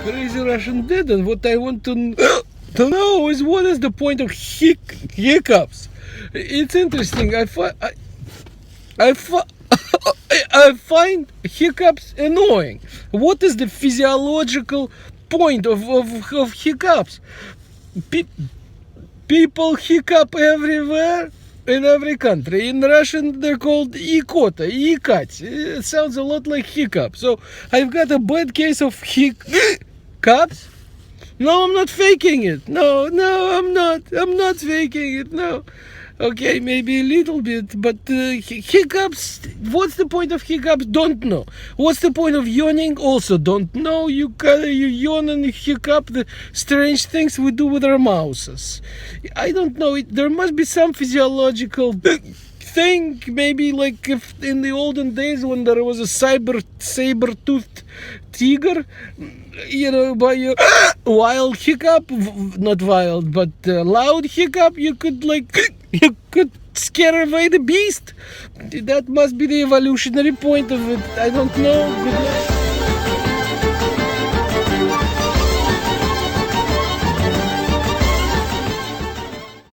Crazy Russian did, and what I want to know is what is the point of hiccups? It's interesting. I find hiccups annoying. What is the physiological point of hiccups? People hiccup everywhere in every country. In Russian, they're called ikota, ikать. It sounds a lot like hiccup. So I've got a bad case of hiccups. No, I'm not faking it. No, I'm not. I'm not faking it. No. Okay, maybe a little bit, but hiccups, what's the point of hiccups? Don't know. What's the point of yawning? Also don't know. You yawn and hiccup, the strange things we do with our mouths. I don't know. There must be some physiological thing, maybe like if in the olden days when there was a saber-toothed tiger, by a wild hiccup, not wild, but loud hiccup, you could scare away the beast. That must be the evolutionary point of it. I don't know. Good luck.